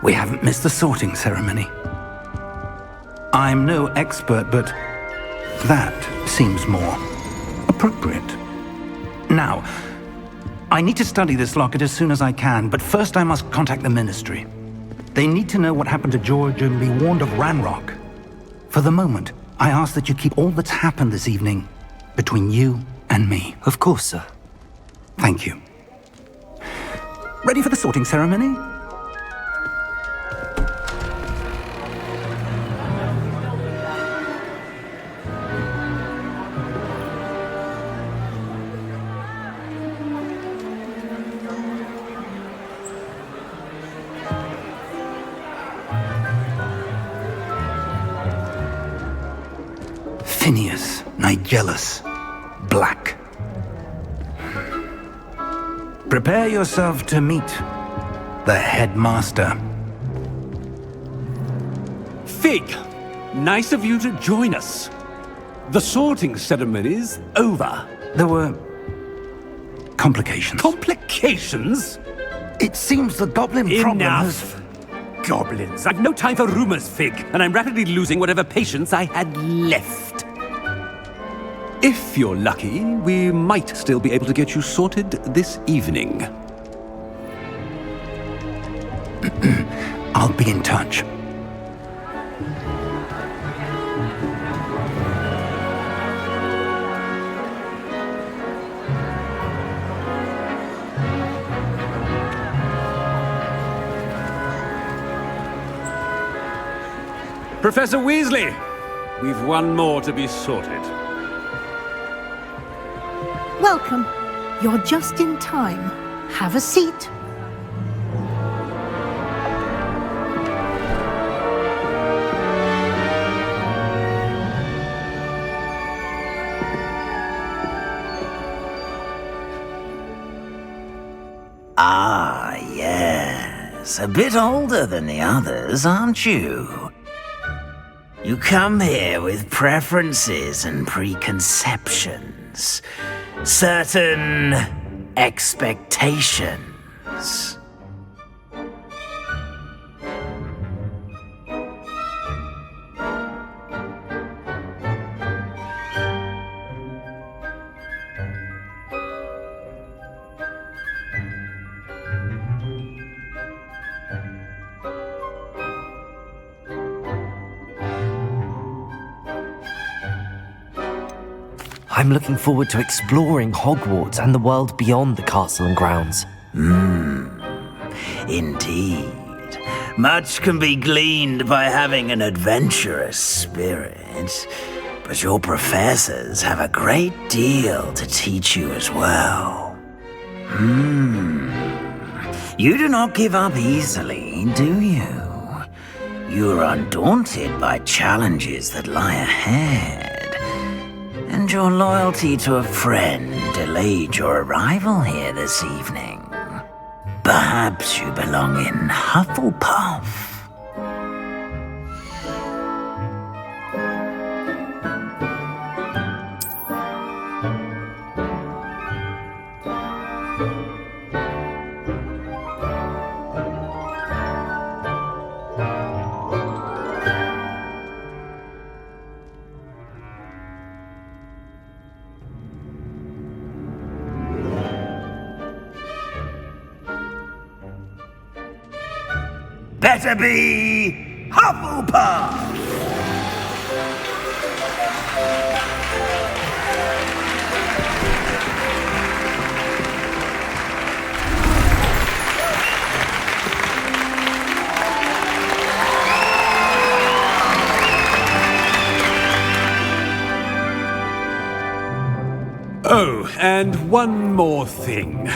We haven't missed the sorting ceremony. I'm no expert, but that seems more appropriate. Now, I need to study this locket as soon as I can, but first I must contact the Ministry. They need to know what happened to George and be warned of Ranrock. For the moment, I ask that you keep all that's happened this evening between you and me. Of course, sir. Thank you. Ready for the sorting ceremony? Phineas, Nigellus, Black. Prepare yourself to meet the headmaster. Fig, nice of you to join us. The sorting ceremony's over. There were complications. Complications? It seems the goblin problem has... Enough! Goblins. I've no time for rumors, Fig, and I'm rapidly losing whatever patience I had left. If you're lucky, we might still be able to get you sorted this evening. I'll be in touch. Professor Weasley, we've one more to be sorted. Welcome. You're just in time. Have a seat. Ah, yes. A bit older than the others, aren't you? You come here with preferences and preconceptions. Certain expectations. I'm looking forward to exploring Hogwarts and the world beyond the castle and grounds. Indeed. Much can be gleaned by having an adventurous spirit, but your professors have a great deal to teach you as well. You do not give up easily, do you? You are undaunted by challenges that lie ahead. And your loyalty to a friend delayed your arrival here this evening. Perhaps you belong in Hufflepuff. Better be Hufflepuff! Oh, and one more thing.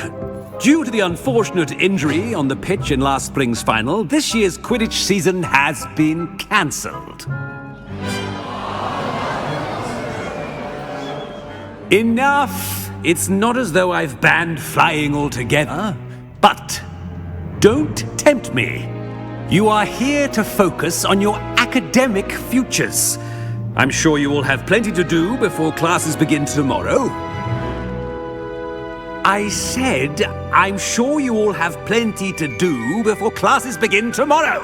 Due to the unfortunate injury on the pitch in last spring's final, this year's Quidditch season has been cancelled. Enough! It's not as though I've banned flying altogether, but don't tempt me. You are here to focus on your academic futures. I'm sure you will have plenty to do before classes begin tomorrow. I said I'm sure you all have plenty to do before classes begin tomorrow.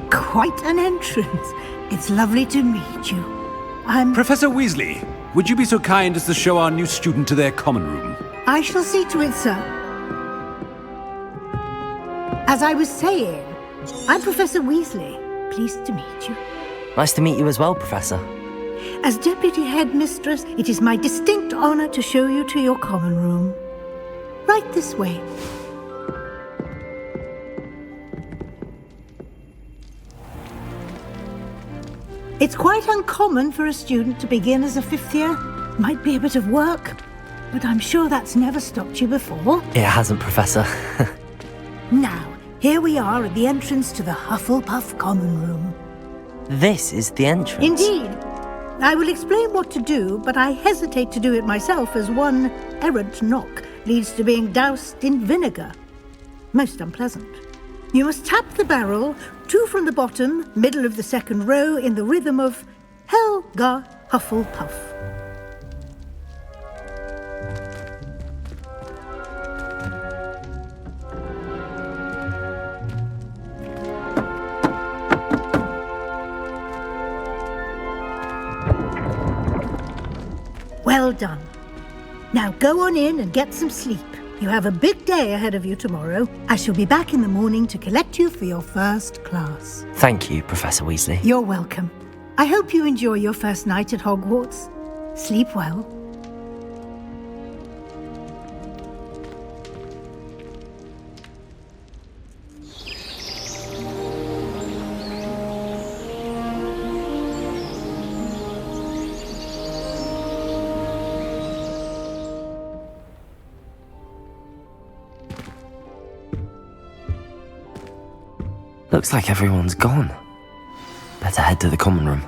Quite an entrance. It's lovely to meet you. Professor Weasley, would you be so kind as to show our new student to their common room? I shall see to it, sir. As I was saying, I'm Professor Weasley. Pleased to meet you. Nice to meet you as well, Professor. As Deputy Headmistress, it is my distinct honor to show you to your common room. Right this way. It's quite uncommon for a student to begin as a fifth year. Might be a bit of work, but I'm sure that's never stopped you before. It hasn't, Professor. Now, here we are at the entrance to the Hufflepuff Common Room. This is the entrance. Indeed. I will explain what to do, but I hesitate to do it myself as one errant knock leads to being doused in vinegar. Most unpleasant. You must tap the barrel, 2 from the bottom, middle of the second row, in the rhythm of Helga Hufflepuff. Well done. Now go on in and get some sleep. You have a big day ahead of you tomorrow. I shall be back in the morning to collect you for your first class. Thank you, Professor Weasley. You're welcome. I hope you enjoy your first night at Hogwarts. Sleep well. Looks like everyone's gone. Better head to the common room.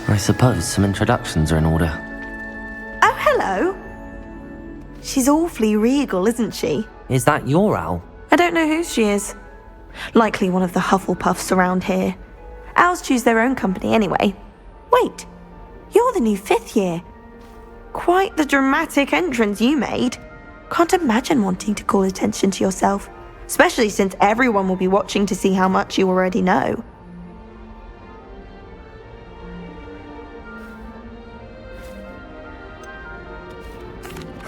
I suppose some introductions are in order. Oh, hello. She's awfully regal, isn't she? Is that your owl? I don't know who she is. Likely one of the Hufflepuffs around here. Owls choose their own company anyway. Wait, you're the new 5th year. Quite the dramatic entrance you made. Can't imagine wanting to call attention to yourself, especially since everyone will be watching to see how much you already know.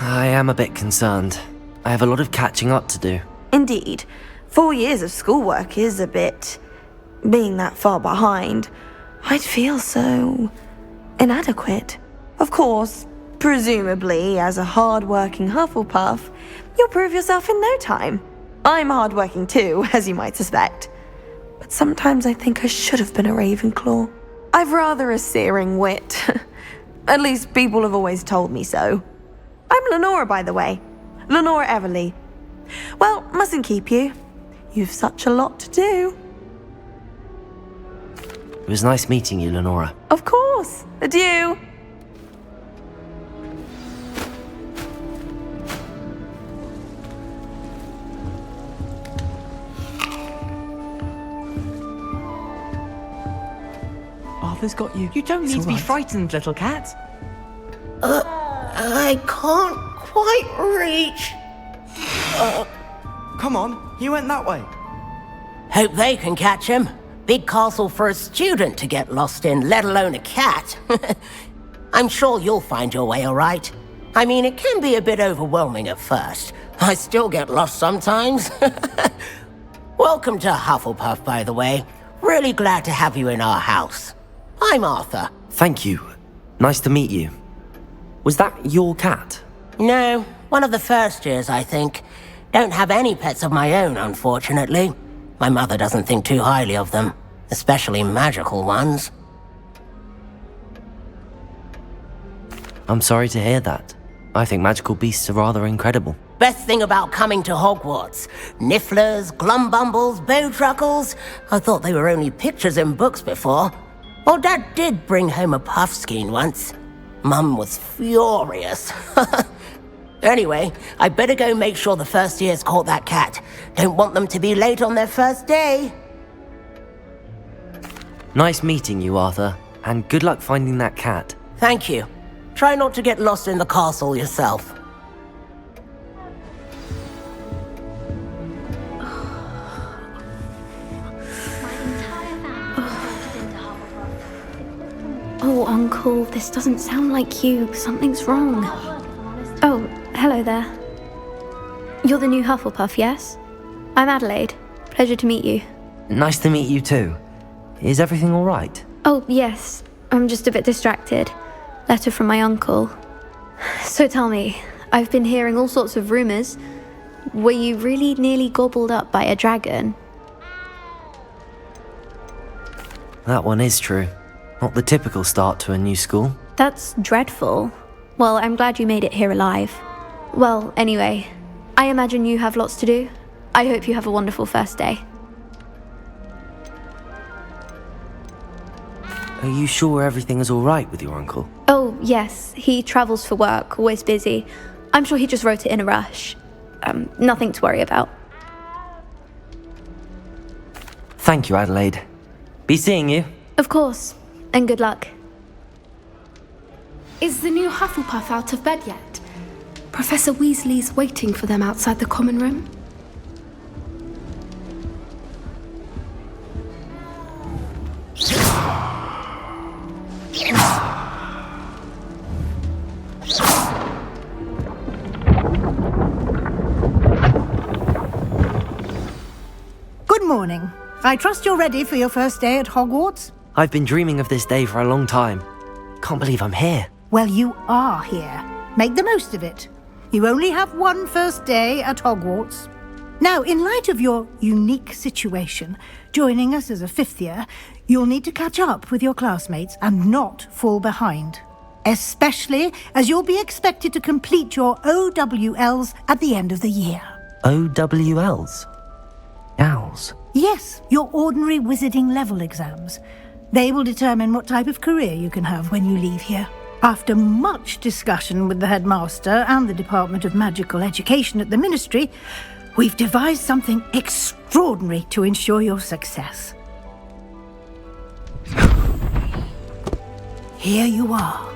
I am a bit concerned. I have a lot of catching up to do. Indeed, 4 years of schoolwork is a bit... being that far behind, I'd feel so... inadequate. Of course, presumably, as a hard-working Hufflepuff, you'll prove yourself in no time. I'm hardworking too, as you might suspect. But sometimes I think I should have been a Ravenclaw. I've rather a searing wit. At least people have always told me so. I'm Lenora, by the way. Lenora Everly. Well, mustn't keep you. You've such a lot to do. It was nice meeting you, Lenora. Of course. Adieu. Arthur's got you. You don't need to be frightened, little cat. I can't quite reach. Come on, he went that way. Hope they can catch him. Big castle for a student to get lost in, let alone a cat. I'm sure you'll find your way all right. I mean, it can be a bit overwhelming at first. I still get lost sometimes. Welcome to Hufflepuff, by the way. Really glad to have you in our house. I'm Arthur. Thank you. Nice to meet you. Was that your cat? No, one of the first years, I think. Don't have any pets of my own, unfortunately. My mother doesn't think too highly of them, especially magical ones. I'm sorry to hear that. I think magical beasts are rather incredible. Best thing about coming to Hogwarts. Nifflers, glumbumbles, bowtruckles. I thought they were only pictures in books before. Well, Dad did bring home a puffskein once. Mum was furious. Anyway, I better go make sure the first years caught that cat. Don't want them to be late on their first day. Nice meeting you, Arthur. And good luck finding that cat. Thank you. Try not to get lost in the castle yourself. Oh, Uncle, this doesn't sound like you. Something's wrong. Oh, hello there. You're the new Hufflepuff, yes? I'm Adelaide. Pleasure to meet you. Nice to meet you too. Is everything all right? Oh, yes. I'm just a bit distracted. Letter from my uncle. So tell me, I've been hearing all sorts of rumors. Were you really nearly gobbled up by a dragon? That one is true. Not the typical start to a new school. That's dreadful. Well, I'm glad you made it here alive. Well, anyway, I imagine you have lots to do. I hope you have a wonderful first day. Are you sure everything is all right with your uncle? Oh, yes. He travels for work, always busy. I'm sure he just wrote it in a rush. Nothing to worry about. Thank you, Adelaide. Be seeing you. Of course. And good luck. Is the new Hufflepuff out of bed yet? Professor Weasley's waiting for them outside the common room. Good morning. I trust you're ready for your first day at Hogwarts? I've been dreaming of this day for a long time. Can't believe I'm here. Well, you are here. Make the most of it. You only have one first day at Hogwarts. Now, in light of your unique situation, joining us as a fifth year, you'll need to catch up with your classmates and not fall behind. Especially as you'll be expected to complete your OWLs at the end of the year. OWLs? Owls? Yes, your ordinary wizarding level exams. They will determine what type of career you can have when you leave here. After much discussion with the headmaster and the Department of Magical Education at the Ministry, we've devised something extraordinary to ensure your success. Here you are.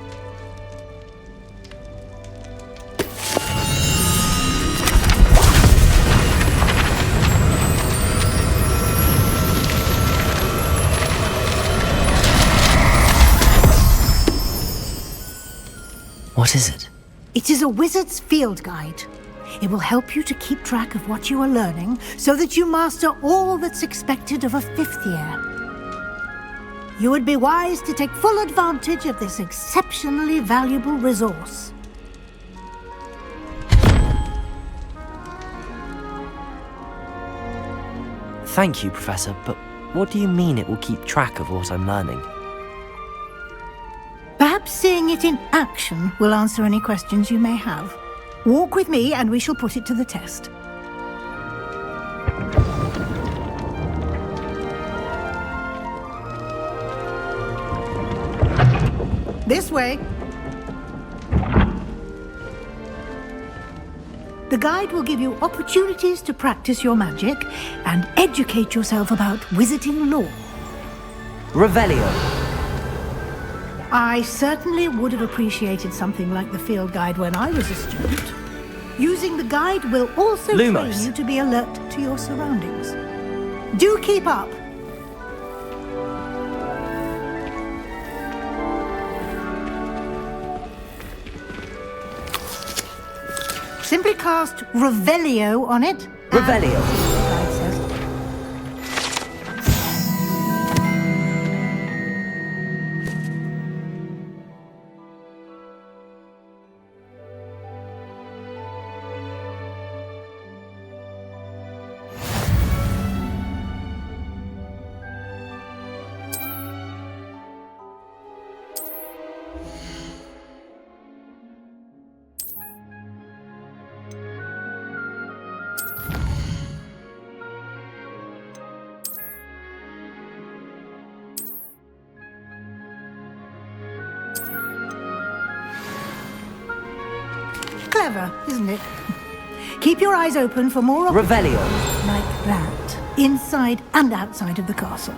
What is it? It is a wizard's field guide. It will help you to keep track of what you are learning so that you master all that's expected of a fifth year. You would be wise to take full advantage of this exceptionally valuable resource. Thank you, Professor, but what do you mean it will keep track of what I'm learning? Perhaps seeing it in action will answer any questions you may have. Walk with me and we shall put it to the test. This way. The guide will give you opportunities to practice your magic and educate yourself about wizarding lore. Revelio. I certainly would have appreciated something like the field guide when I was a student. Using the guide will also Lumos. train you to be alert to your surroundings. Do keep up. Simply cast Revelio on it. Revelio. The guide says. Clever, isn't it? Keep your eyes open for more Revelio. like that, inside and outside of the castle.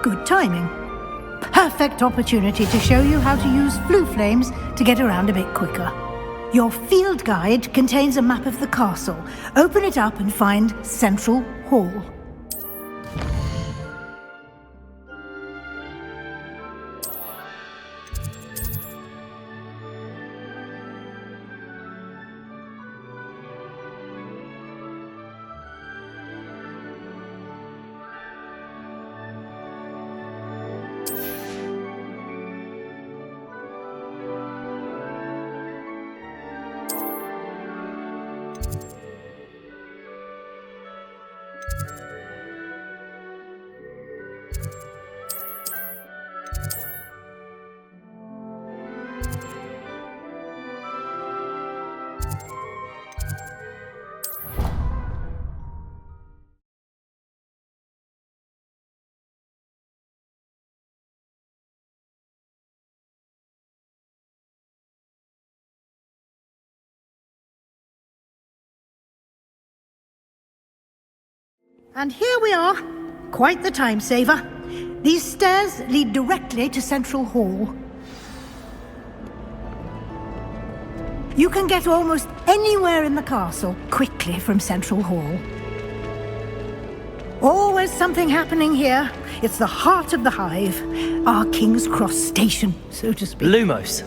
Good timing. Perfect opportunity to show you how to use flue flames to get around a bit quicker. Your field guide contains a map of the castle. Open it up and find Central Hall. And here we are. Quite the time saver. These stairs lead directly to Central Hall. You can get almost anywhere in the castle quickly from Central Hall. Always something happening here. It's the heart of the hive. Our King's Cross station, so to speak. Lumos.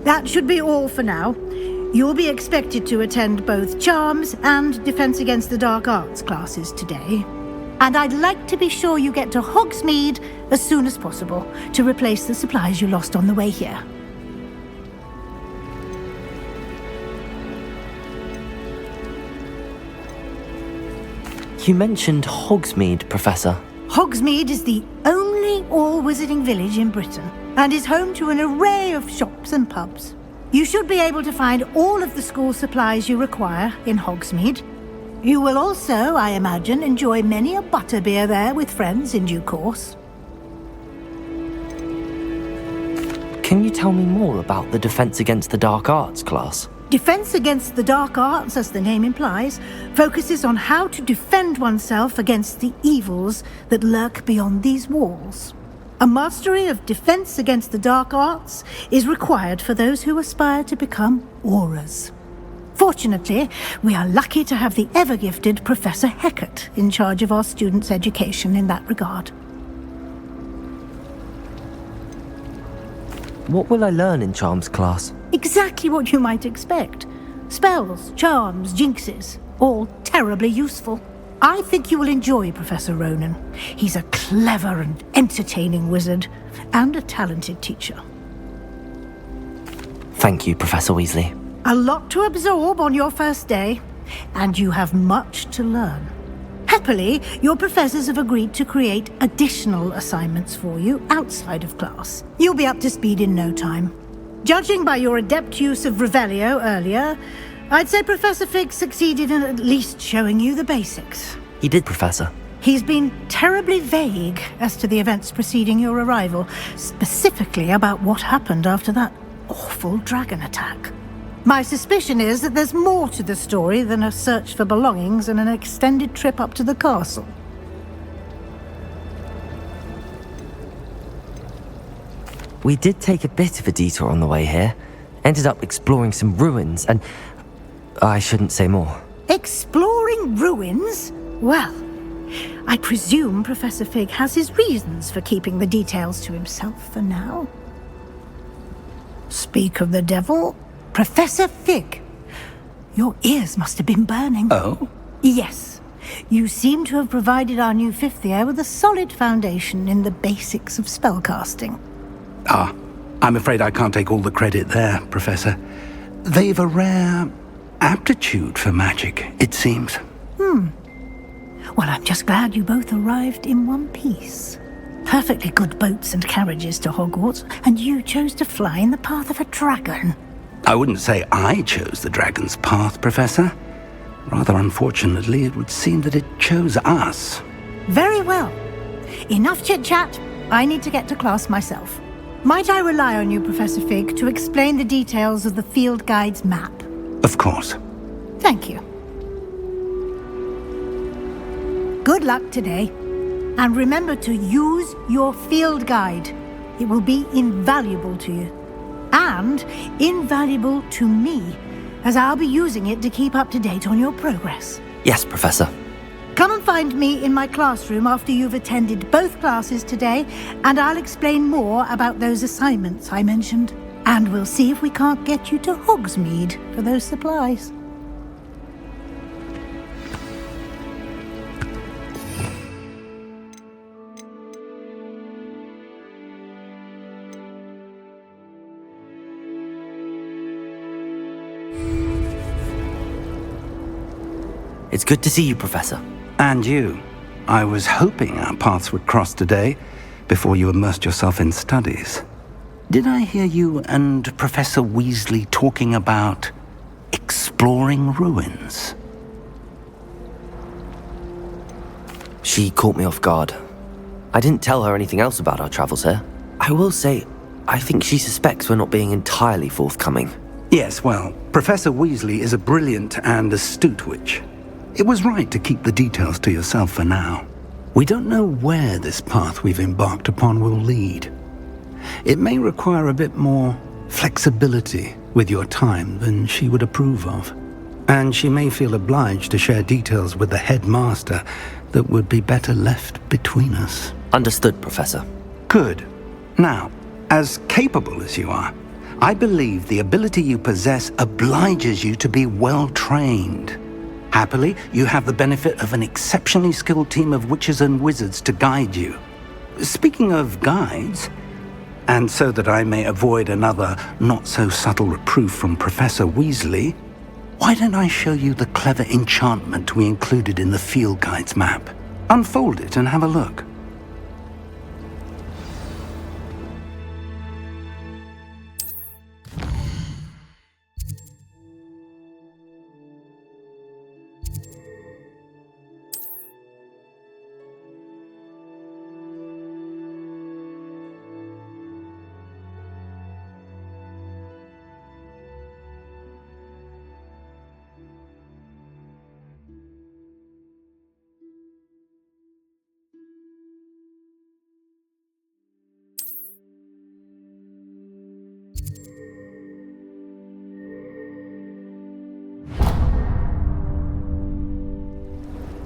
That should be all for now. You'll be expected to attend both Charms and Defense Against the Dark Arts classes today. And I'd like to be sure you get to Hogsmeade as soon as possible to replace the supplies you lost on the way here. You mentioned Hogsmeade, Professor. Hogsmeade is the only all-wizarding village in Britain and is home to an array of shops and pubs. You should be able to find all of the school supplies you require in Hogsmeade. You will also, I imagine, enjoy many a butterbeer there with friends in due course. Can you tell me more about the Defense Against the Dark Arts class? Defense Against the Dark Arts, as the name implies, focuses on how to defend oneself against the evils that lurk beyond these walls. A mastery of Defense Against the Dark Arts is required for those who aspire to become Aurors. Fortunately, we are lucky to have the ever-gifted Professor Hecat in charge of our students' education in that regard. What will I learn in Charms class? Exactly what you might expect. Spells, charms, jinxes, all terribly useful. I think you will enjoy Professor Ronan. He's a clever and entertaining wizard, and a talented teacher. Thank you, Professor Weasley. A lot to absorb on your first day, and you have much to learn. Happily, your professors have agreed to create additional assignments for you outside of class. You'll be up to speed in no time. Judging by your adept use of Revelio earlier, I'd say Professor Fig succeeded in at least showing you the basics. He did, Professor. He's been terribly vague as to the events preceding your arrival, specifically about what happened after that awful dragon attack. My suspicion is that there's more to the story than a search for belongings and an extended trip up to the castle. We did take a bit of a detour on the way here. Ended up exploring some ruins and... I shouldn't say more. Exploring ruins? Well, I presume Professor Fig has his reasons for keeping the details to himself for now. Speak of the devil, Professor Fig. Your ears must have been burning. Oh? Yes. You seem to have provided our new fifth year with a solid foundation in the basics of spellcasting. Ah, I'm afraid I can't take all the credit there, Professor. They've a rare aptitude for magic, it seems. Well, I'm just glad you both arrived in one piece. Perfectly good boats and carriages to Hogwarts, and you chose to fly in the path of a dragon. I wouldn't say I chose the dragon's path, Professor. Rather unfortunately, it would seem that it chose us. Very well. Enough chit-chat. I need to get to class myself. Might I rely on you, Professor Fig, to explain the details of the field guide's map? Of course. Thank you. Good luck today. And remember to use your field guide. It will be invaluable to you. And invaluable to me, as I'll be using it to keep up to date on your progress. Yes, Professor. Come and find me in my classroom after you've attended both classes today, and I'll explain more about those assignments I mentioned. And we'll see if we can't get you to Hogsmeade for those supplies. It's good to see you, Professor. And you. I was hoping our paths would cross today, before you immersed yourself in studies. Did I hear you and Professor Weasley talking about exploring ruins? She caught me off guard. I didn't tell her anything else about our travels here. I will say, I think she suspects we're not being entirely forthcoming. Yes, well, Professor Weasley is a brilliant and astute witch. It was right to keep the details to yourself for now. We don't know where this path we've embarked upon will lead. It may require a bit more flexibility with your time than she would approve of. And she may feel obliged to share details with the headmaster that would be better left between us. Understood, Professor. Good. Now, as capable as you are, I believe the ability you possess obliges you to be well trained. Happily, you have the benefit of an exceptionally skilled team of witches and wizards to guide you. Speaking of guides, and so that I may avoid another not-so-subtle reproof from Professor Weasley, why don't I show you the clever enchantment we included in the field guide's map? Unfold it and have a look.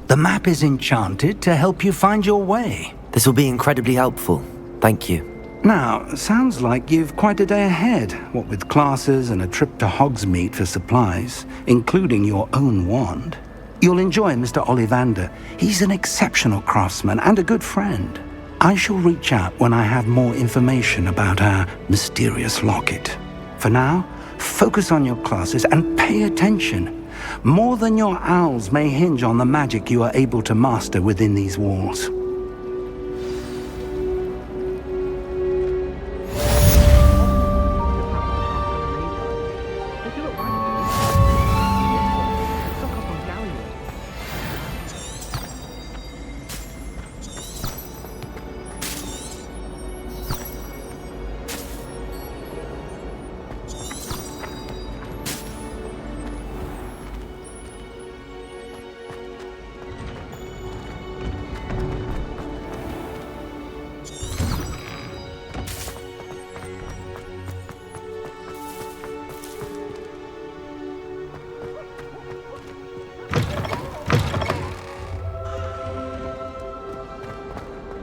The map is enchanted to help you find your way. This will be incredibly helpful. Thank you. Now, sounds like you've quite a day ahead, what with classes and a trip to Hogsmeade for supplies, including your own wand. You'll enjoy Mr. Ollivander. He's an exceptional craftsman and a good friend. I shall reach out when I have more information about our mysterious locket. For now, focus on your classes and pay attention. More than your owls may hinge on the magic you are able to master within these walls.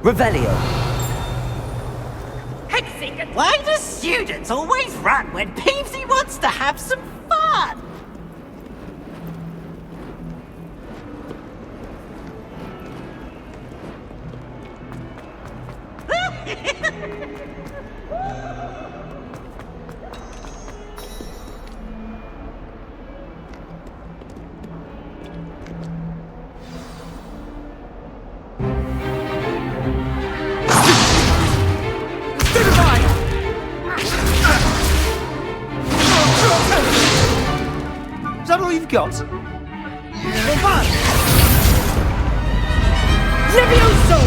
Revelio. Hexing, why do students always run when Peevesy wants to have some fun? Is that all you've got? Levioso!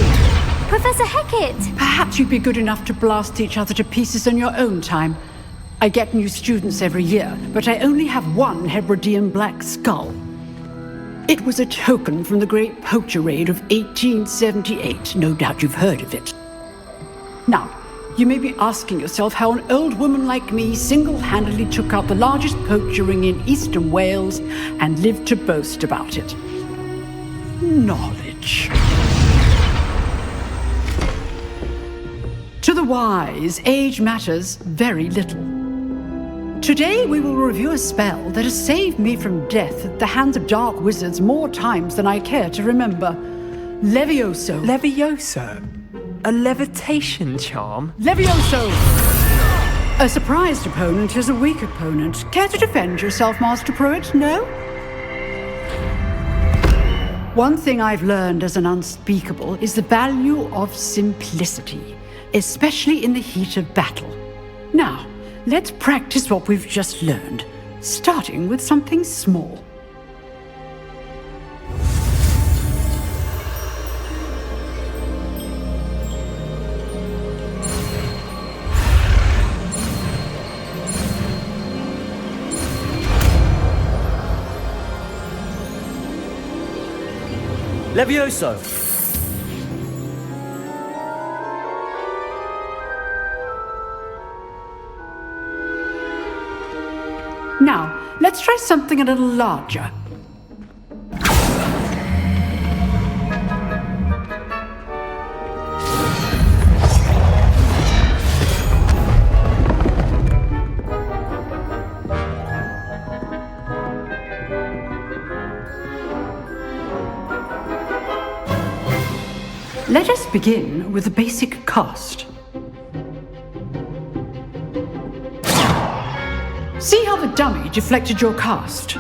Professor Hecat! Perhaps you'd be good enough to blast each other to pieces on your own time. I get new students every year, but I only have one Hebridean black skull. It was a token from the Great Poacher Raid of 1878. No doubt you've heard of it. Now, you may be asking yourself how an old woman like me single-handedly took out the largest poacher ring in eastern Wales and lived to boast about it. Knowledge. To the wise, age matters very little. Today we will review a spell that has saved me from death at the hands of dark wizards more times than I care to remember. Levioso. Levioso? A levitation charm? Levioso! A surprised opponent is a weak opponent. Care to defend yourself, Master Pruitt? No? One thing I've learned as an unspeakable is the value of simplicity, especially in the heat of battle. Now, let's practice what we've just learned, starting with something small. Levioso. Now, let's try something a little larger. Let us begin with the basic cast. See how the dummy deflected your cast?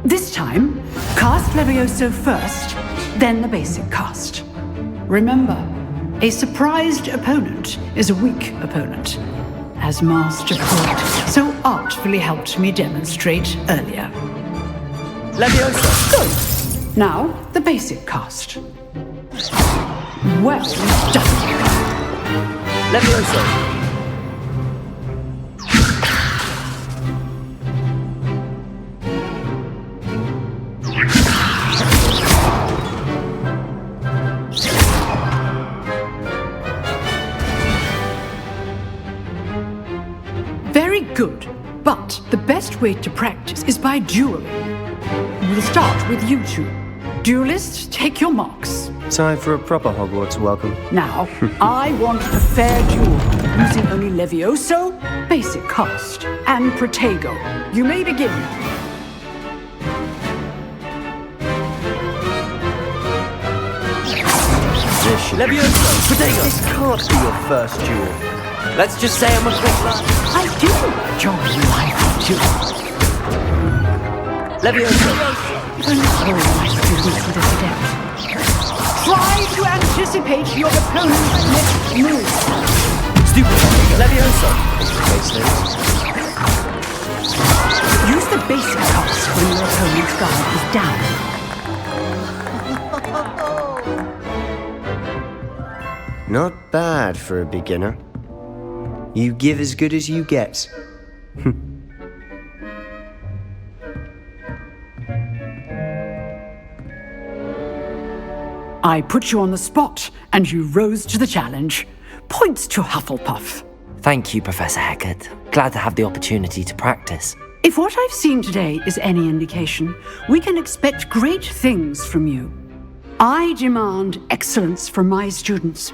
This time, cast Levioso first, then the basic cast. Remember, a surprised opponent is a weak opponent, as Master Pruitt so artfully helped me demonstrate earlier. Levioso. Good. Now, the basic cast. Well done. Levioso. Very good, but the best way to practice is by dueling. We'll start with you two. Duelists, take your marks. Time for a proper Hogwarts welcome. Now, I want a fair duel, using only Levioso, basic cast, and Protego. You may begin. position. Levioso! Protego! This can't be your first duel. Let's just say I'm a quick learner. I do enjoy life too. Levioso! If only all my students were this adept. Try to anticipate your opponent's next move. Stupid! Levioso! Use the basic toss when your opponent's guard is down. Not bad for a beginner. You give as good as you get. I put you on the spot, and you rose to the challenge. Points to Hufflepuff. Thank you, Professor Hecat. Glad to have the opportunity to practice. If what I've seen today is any indication, we can expect great things from you. I demand excellence from my students.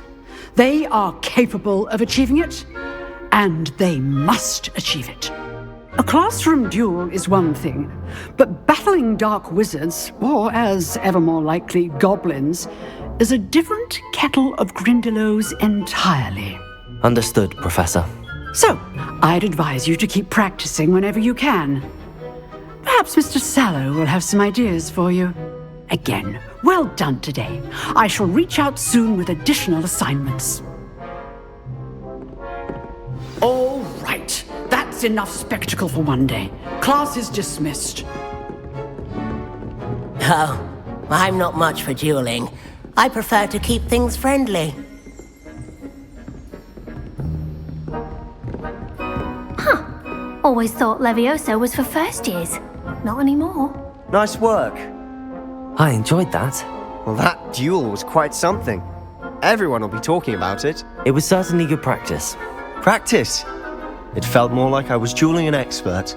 They are capable of achieving it, and they must achieve it. A classroom duel is one thing, but battling dark wizards, or as ever more likely, goblins, is a different kettle of Grindylows entirely. Understood, Professor. So, I'd advise you to keep practicing whenever you can. Perhaps Mr. Sallow will have some ideas for you. Again, well done today. I shall reach out soon with additional assignments. All right, that's enough spectacle for one day. Class is dismissed. Oh, I'm not much for dueling. I prefer to keep things friendly. Always thought Levioso was for first years. Not anymore. Nice work. I enjoyed that. Well, that duel was quite something. Everyone will be talking about it. It was certainly good practice. Practice? It felt more like I was dueling an expert.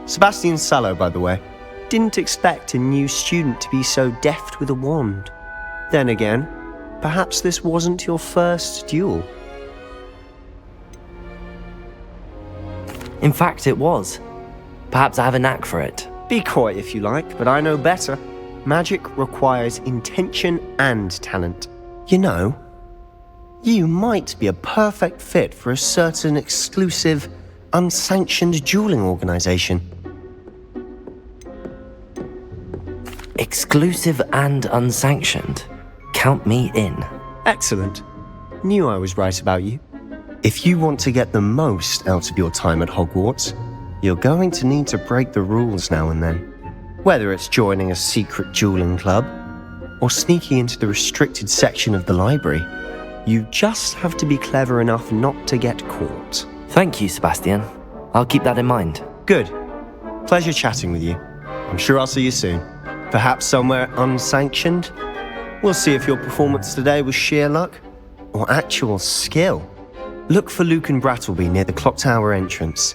Sebastian Sallow, by the way. Didn't expect a new student to be so deft with a wand. Then again, perhaps this wasn't your first duel. In fact, it was. Perhaps I have a knack for it. Be coy if you like, but I know better. Magic requires intention and talent. You know, you might be a perfect fit for a certain exclusive, unsanctioned dueling organization. Exclusive and unsanctioned. Count me in. Excellent. Knew I was right about you. If you want to get the most out of your time at Hogwarts, you're going to need to break the rules now and then. Whether it's joining a secret dueling club or sneaking into the restricted section of the library, you just have to be clever enough not to get caught. Thank you, Sebastian. I'll keep that in mind. Good. Pleasure chatting with you. I'm sure I'll see you soon. Perhaps somewhere unsanctioned? We'll see if your performance today was sheer luck or actual skill. Look for Luke and Brattleby near the clock tower entrance.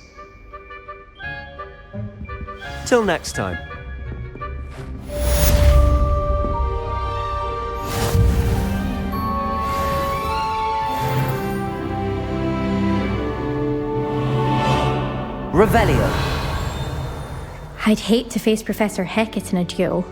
Till next time. Revelio. I'd hate to face Professor Hecat in a duel.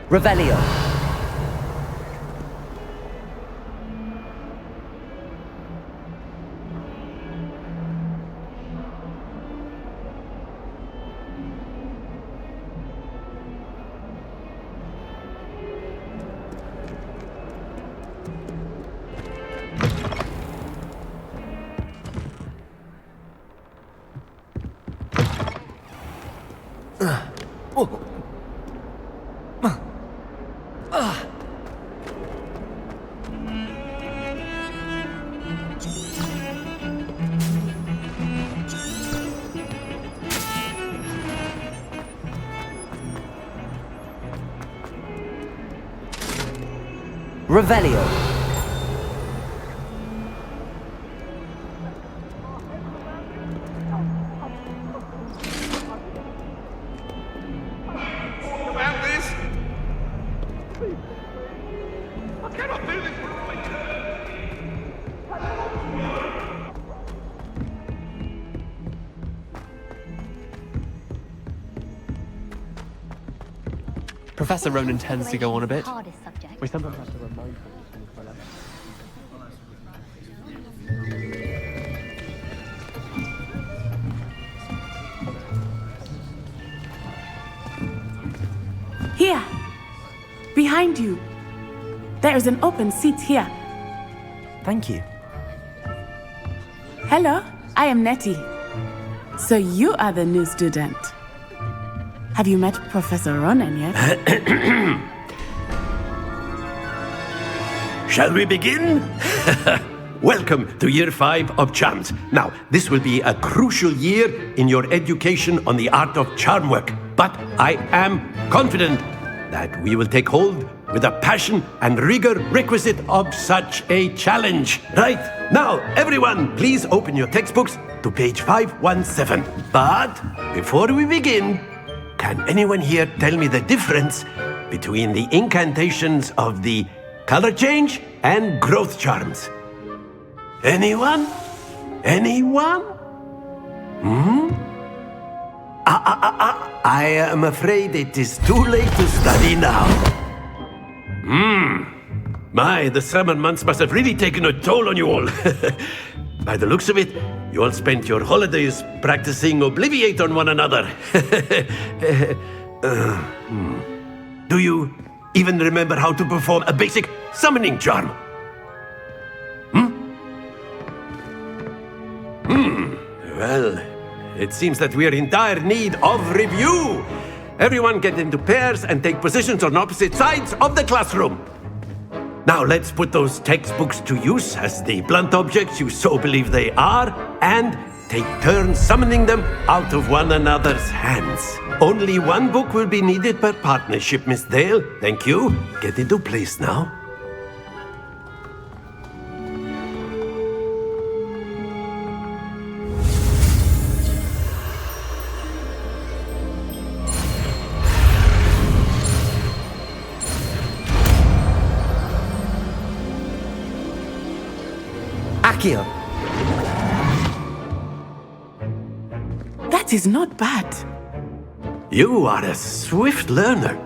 Revelio. Revelio. Professor Ronan tends to go on a bit. We sometimes have to remind him. Here! Behind you! There is an open seat here. Thank you. Hello, I am Nettie. So you are the new student. Have you met Professor Ronan yet? Shall we begin? Welcome to Year 5 of Charms. Now, this will be a crucial year in your education on the art of charm work. But I am confident that we will take hold with the passion and rigor requisite of such a challenge. Right, now, everyone, please open your textbooks to page 517. But before we begin, can anyone here tell me the difference between the incantations of the color change and growth charms? Anyone? Anyone? I am afraid it is too late to study now. My, the summer months must have really taken a toll on you all. By the looks of it, you all spent your holidays practicing Obliviate on one another. Do you even remember how to perform a basic summoning charm? Well, it seems that we are in dire need of review. Everyone get into pairs and take positions on opposite sides of the classroom. Now let's put those textbooks to use as the blunt objects you so believe they are, and take turns summoning them out of one another's hands. Only one book will be needed per partnership, Miss Dale. Thank you. Get into place now. Accio! That is not bad. You are a swift learner.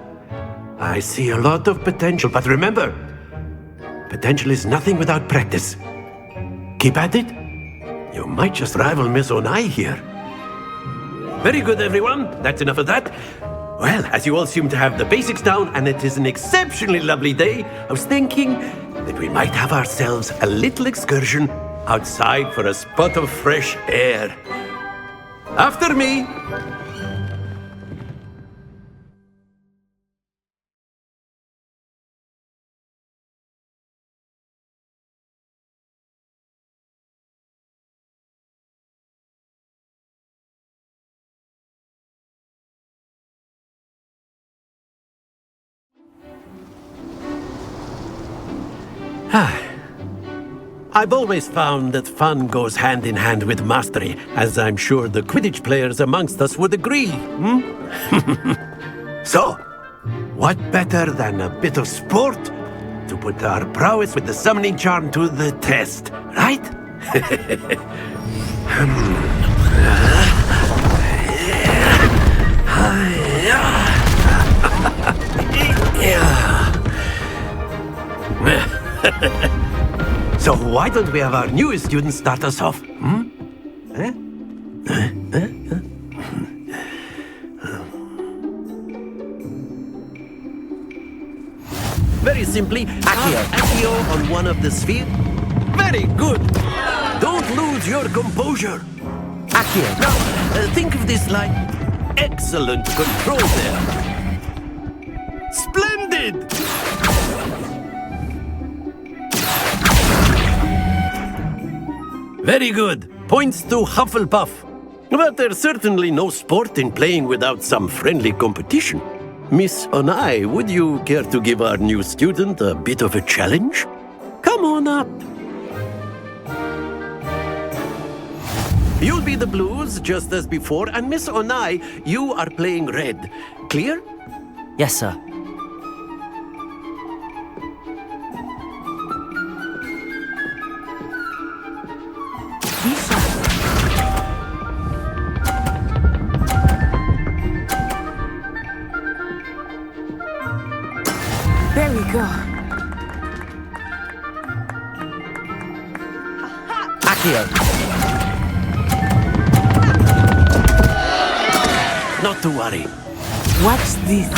I see a lot of potential, but remember, potential is nothing without practice. Keep at it. You might just rival Miss Onai here. Very good, everyone. That's enough of that. Well, as you all seem to have the basics down, and it is an exceptionally lovely day, I was thinking that we might have ourselves a little excursion outside for a spot of fresh air. After me! I've always found that fun goes hand in hand with mastery, as I'm sure the Quidditch players amongst us would agree. So, what better than a bit of sport to put our prowess with the summoning charm to the test, right? So why don't we have our newest student start us off? Very simply, Accio on one of the spheres. Very good. Don't lose your composure. Accio. Now, think of this like excellent control there. Splendid! Very good. Points to Hufflepuff. But there's certainly no sport in playing without some friendly competition. Miss Onai, would you care to give our new student a bit of a challenge? Come on up. You'll be the blues, just as before, and Miss Onai, you are playing red. Clear? Yes, sir. There we go. Accio! Not to worry. Watch this.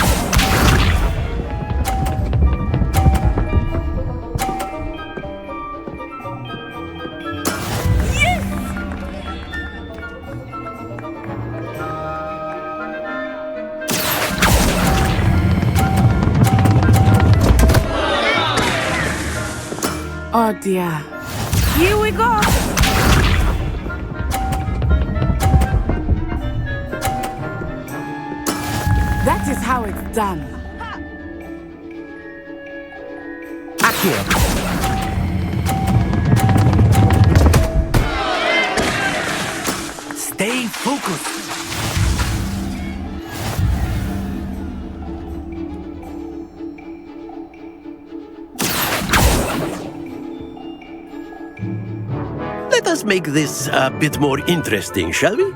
Oh dear. Here we go. That is how it's done. Accio! Stay focused. Let us make this a bit more interesting, shall we?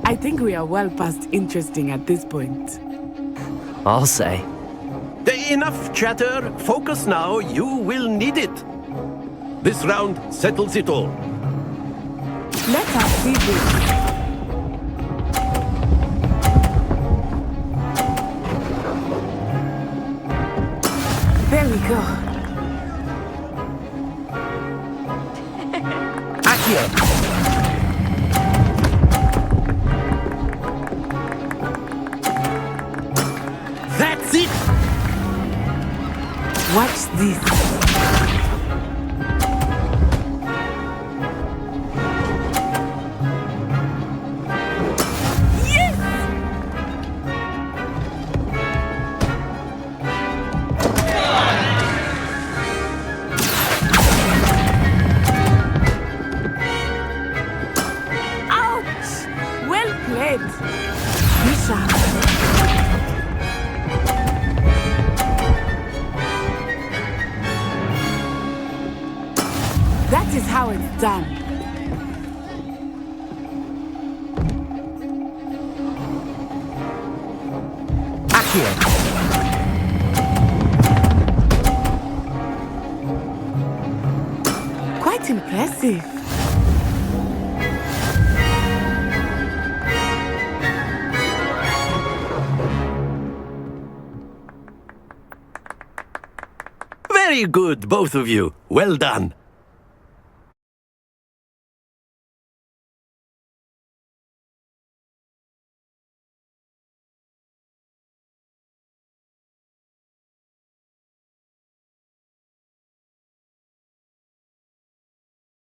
I think we are well past interesting at this point. I'll say. Enough chatter. Focus now. You will need it. This round settles it all. Let us see this. There we go. Accio! That's it! Watch this. Yes! Ouch! Well played. Bishop. That is how it's done. Accio! Quite impressive. Very good, both of you. Well done.